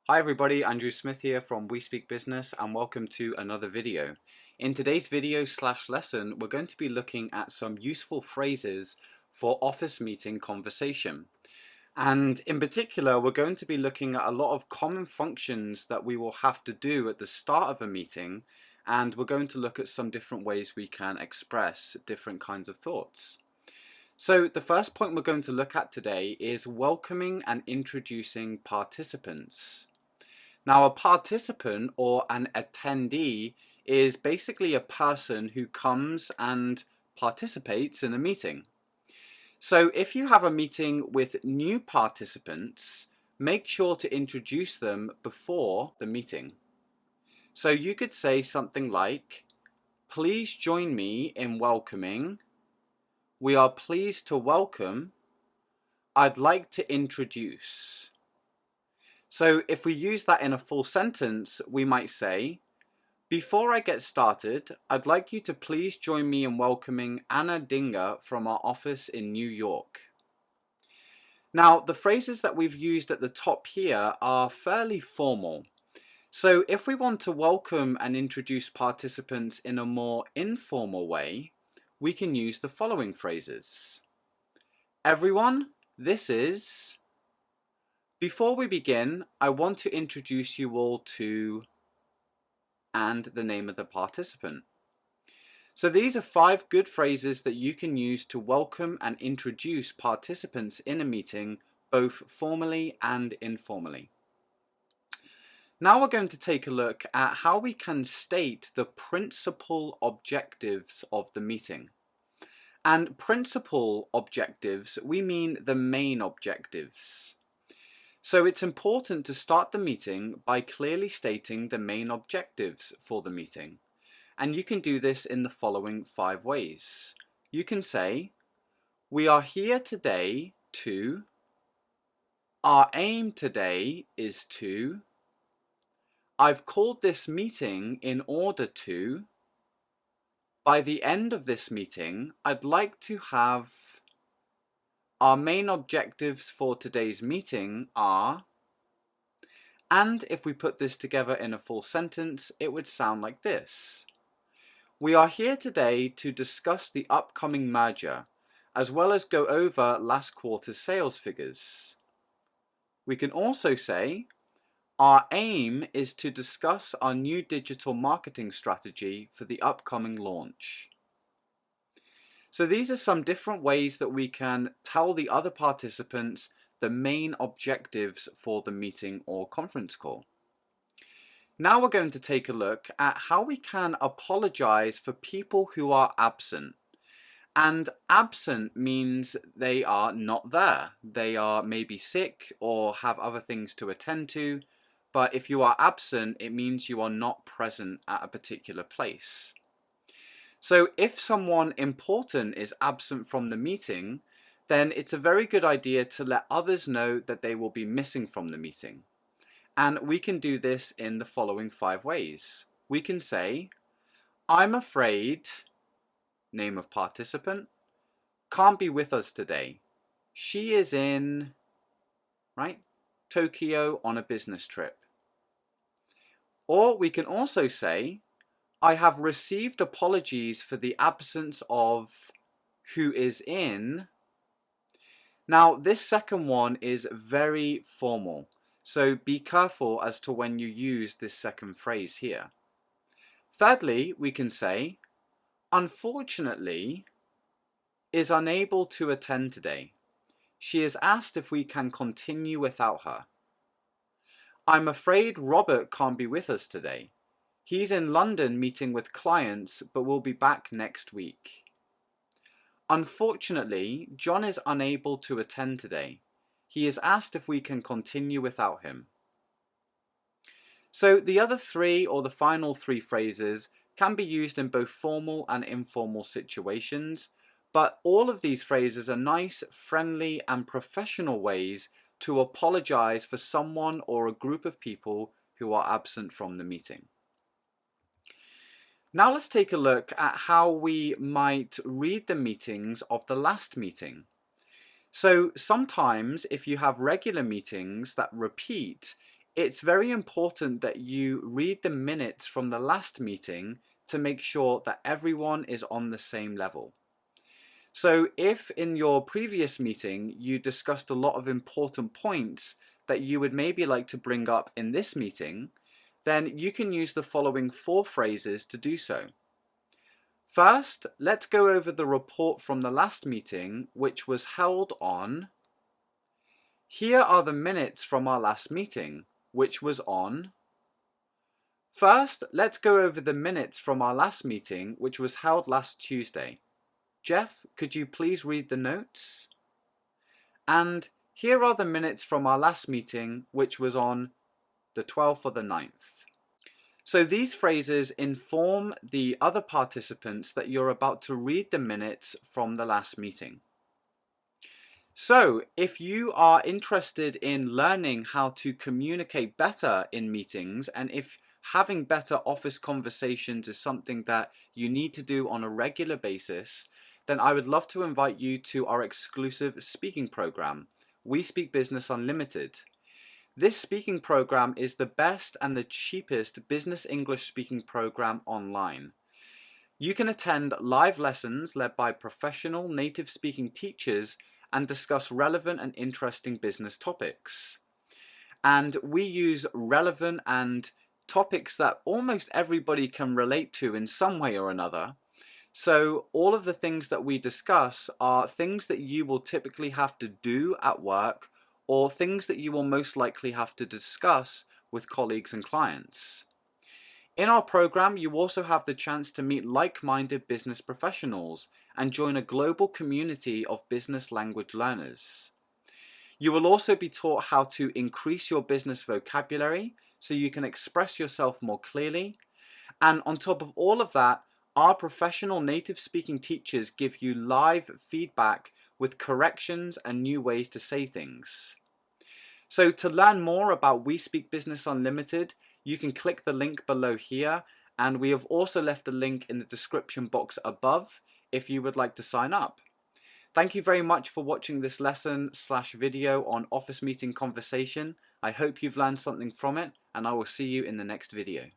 Hi everybody, Andrew Smith here from We Speak Business and welcome to another video. In today's video/lesson, we're going to be looking at some useful phrases for office meeting conversation. And in particular, we're going to be looking at a lot of common functions that we will have to do at the start of a meeting, and we're going to look at some different ways we can express different kinds of thoughts. So the first point we're going to look at today is welcoming and introducing participants. Now, a participant or an attendee is basically a person who comes and participates in a meeting. So if you have a meeting with new participants, make sure to introduce them before the meeting. So you could say something like, "Please join me in welcoming. We are pleased to welcome. I'd like to introduce." So if we use that in a full sentence, we might say, "Before I get started, I'd like you to please join me in welcoming Anna Dinger from our office in New York." Now, the phrases that we've used at the top here are fairly formal. So if we want to welcome and introduce participants in a more informal way, we can use the following phrases. "Everyone, this is..." Before we begin, I want to introduce you all to, and the name of the participant. So these are 5 good phrases that you can use to welcome and introduce participants in a meeting, both formally and informally. Now we're going to take a look at how we can state the principal objectives of the meeting. And principal objectives, we mean the main objectives. So it's important to start the meeting by clearly stating the main objectives for the meeting. And you can do this in the following 5 ways. You can say, "We are here today to," "Our aim today is to," "I've called this meeting in order to," "By the end of this meeting, I'd like to have," "Our main objectives for today's meeting are," and if we put this together in a full sentence, it would sound like this. "We are here today to discuss the upcoming merger, as well as go over last quarter's sales figures." We can also say, "Our aim is to discuss our new digital marketing strategy for the upcoming launch." So these are some different ways that we can tell the other participants the main objectives for the meeting or conference call. Now we're going to take a look at how we can apologize for people who are absent. And absent means they are not there. They are maybe sick or have other things to attend to. But if you are absent, it means you are not present at a particular place. So if someone important is absent from the meeting, then it's a very good idea to let others know that they will be missing from the meeting. And we can do this in the following 5 ways. We can say, "I'm afraid," name of participant, "can't be with us today. She is in," right, "Tokyo on a business trip." Or we can also say, "I have received apologies for the absence of," "who is in." Now, this second one is very formal, so be careful as to when you use this second phrase here. Thirdly, we can say, "Unfortunately, is unable to attend today. She has asked if we can continue without her." "I'm afraid Robert can't be with us today. He's in London meeting with clients, but will be back next week." "Unfortunately, John is unable to attend today. He has asked if we can continue without him." So the other 3 or the final 3 phrases can be used in both formal and informal situations, but all of these phrases are nice, friendly, and professional ways to apologize for someone or a group of people who are absent from the meeting. Now let's take a look at how we might read the meetings of the last meeting. So sometimes if you have regular meetings that repeat, it's very important that you read the minutes from the last meeting to make sure that everyone is on the same level. So if in your previous meeting you discussed a lot of important points that you would maybe like to bring up in this meeting, then you can use the following 4 phrases to do so. First, let's go over the report from the last meeting, which was held on. Here are the minutes from our last meeting, which was on. First, let's go over the minutes from our last meeting, which was held last Tuesday. Jeff, could you please read the notes? And here are the minutes from our last meeting, which was on the 12th of the 9th. So these phrases inform the other participants that you're about to read the minutes from the last meeting. So if you are interested in learning how to communicate better in meetings, and if having better office conversations is something that you need to do on a regular basis, then I would love to invite you to our exclusive speaking program, We Speak Business Unlimited. This speaking program is the best and the cheapest business English speaking program online. You can attend live lessons led by professional native speaking teachers and discuss relevant and interesting business topics. And we use relevant and topics that almost everybody can relate to in some way or another. So all of the things that we discuss are things that you will typically have to do at work, or things that you will most likely have to discuss with colleagues and clients. In our program, you also have the chance to meet like-minded business professionals and join a global community of business language learners. You will also be taught how to increase your business vocabulary so you can express yourself more clearly. And on top of all of that, our professional native speaking teachers give you live feedback with corrections and new ways to say things. So to learn more about We Speak Business Unlimited, you can click the link below here, and we have also left a link in the description box above if you would like to sign up. Thank you very much for watching this lesson/video on office meeting conversation. I hope you've learned something from it, and I will see you in the next video.